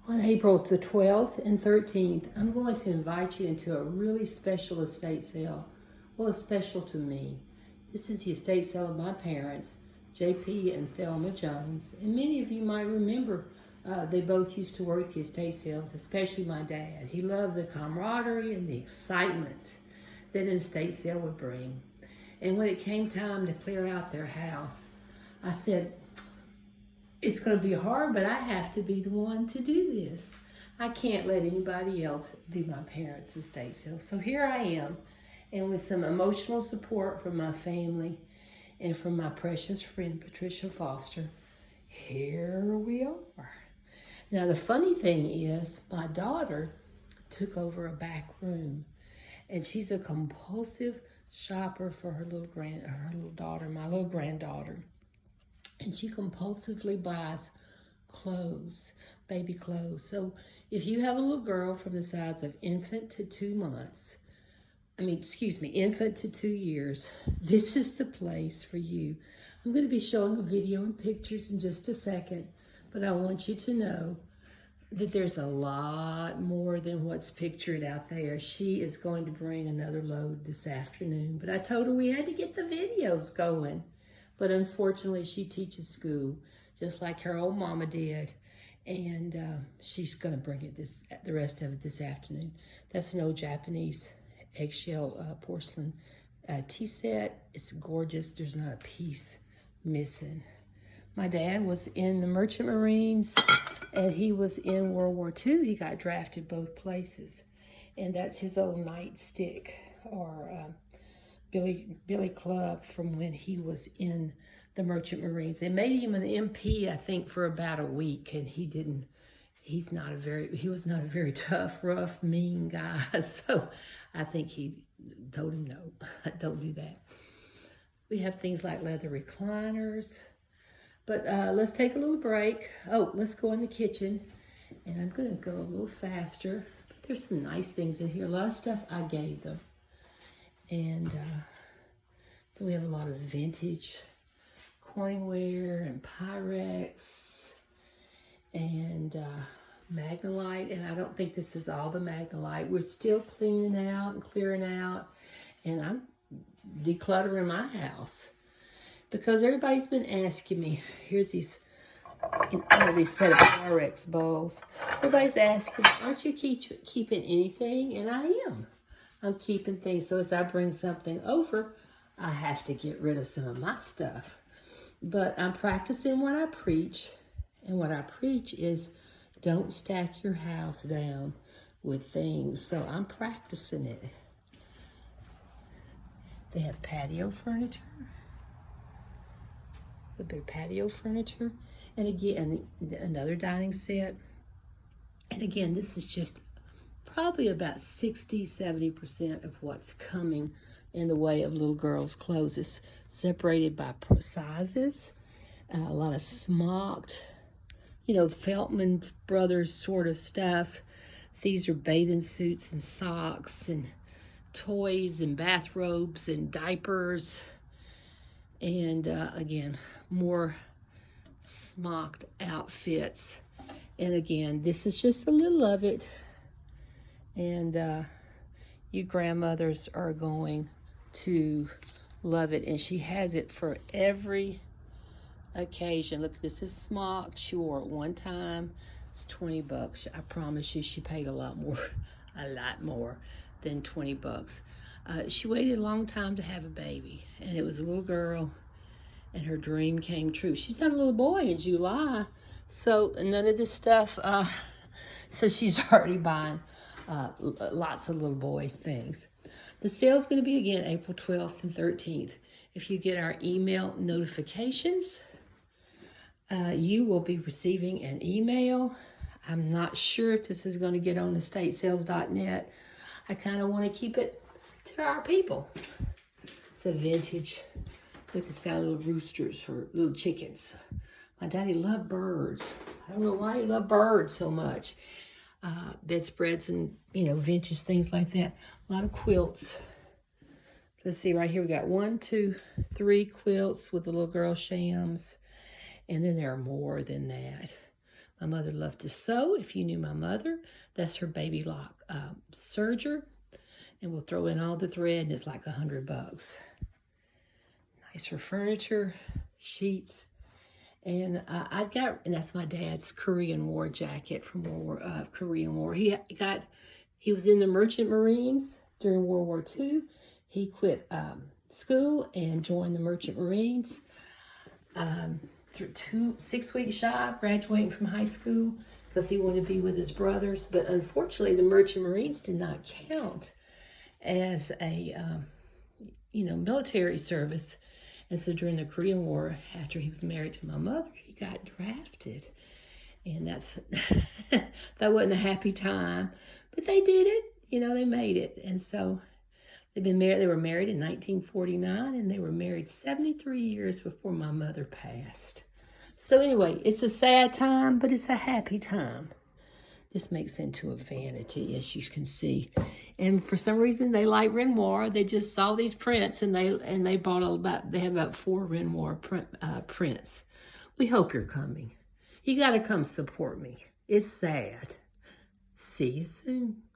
On April the 12th and 13th, I'm going to invite you into a really special estate sale. Well, it's special to me. This is the estate sale of my parents, JP and Thelma Jones. And many of you might remember they both used to work the estate sales, especially my dad. He loved the camaraderie and the excitement that an estate sale would bring. And when it came time to clear out their house, I said, it's going to be hard, but I have to be the one to do this. I can't let anybody else do my parents' estate sale. So here I am, and with some emotional support from my family and from my precious friend, Patricia Foster, here we are. Now, the funny thing is, my daughter took over a back room, and she's a compulsive shopper for her little daughter, my little granddaughter. And she compulsively buys clothes, baby clothes. So if you have a little girl from the size of infant to 2 months, infant to 2 years, this is the place for you. I'm going to be showing a video and pictures in just a second, but I want you to know that there's a lot more than what's pictured out there. She is going to bring another load this afternoon, but I told her we had to get the videos going. But unfortunately, she teaches school just like her old mama did. And she's going to bring it the rest of it this afternoon. That's an old Japanese eggshell porcelain tea set. It's gorgeous. There's not a piece missing. My dad was in the Merchant Marines, and he was in World War II. He got drafted both places. And that's his old nightstick, or Billy Club, from when he was in the Merchant Marines. They made him an MP, I think, for about a week, and he was not a very tough, rough, mean guy. So I think he told him, no, don't do that. We have things like leather recliners, but let's take a little break. Oh, let's go in the kitchen, and I'm gonna go a little faster, but there's some nice things in here. A lot of stuff I gave them. And then we have a lot of vintage Corningware and Pyrex and Magnolite. And I don't think this is all the Magnolite. We're still cleaning out and clearing out. And I'm decluttering my house because everybody's been asking me. Here's these set of Pyrex bowls. Everybody's asking, aren't you keeping anything? And I am. I'm keeping things, so as I bring something over, I have to get rid of some of my stuff. But I'm practicing what I preach, and what I preach is don't stack your house down with things. So I'm practicing it. They have patio furniture, a bit of patio furniture, and again, another dining set. And again, this is just probably about 60-70% of what's coming in the way of little girls' clothes. It's separated by sizes, a lot of smocked, Feltman Brothers sort of stuff. These are bathing suits and socks and toys and bathrobes and diapers. And again, more smocked outfits. And again, this is just a little of it. And you grandmothers are going to love it. And she has it for every occasion. Look, this is smocked. She wore it one time. It's $20. I promise you she paid a lot more than $20. She waited a long time to have a baby. And it was a little girl. And her dream came true. She's having a little boy in July. So none of this stuff. So she's already buying lots of little boys' things. The sale is going to be again April 12th and 13th. If you get our email notifications, you will be receiving an email. I'm not sure if this is going to get on estatesales.net. I kind of want to keep it to our people. It's a vintage. Look, it's got little roosters or little chickens. My daddy loved birds. I don't know why he loved birds so much. Bedspreads and, vintage things like that. A lot of quilts. Let's see, right here we got 1, 2, 3 quilts with the little girl shams. And then there are more than that. My mother loved to sew. If you knew my mother, that's her baby lock serger. And we'll throw in all the thread, and it's like $100. Nicer furniture, sheets. And and that's my dad's Korean War jacket from Korean War. He was in the Merchant Marines during World War II. He quit school and joined the Merchant Marines through 6 weeks shy of graduating from high school because he wanted to be with his brothers. But unfortunately, the Merchant Marines did not count as a military service. And so during the Korean War, after he was married to my mother, he got drafted. And that wasn't a happy time. But they did it. They made it. And so they were married in 1949, and they were married 73 years before my mother passed. So anyway, it's a sad time, but it's a happy time. This makes into a vanity, as you can see. And for some reason, they like Renoir. They just saw these prints, and they bought they have about 4 Renoir prints. We hope you're coming. You got to come support me. It's sad. See you soon.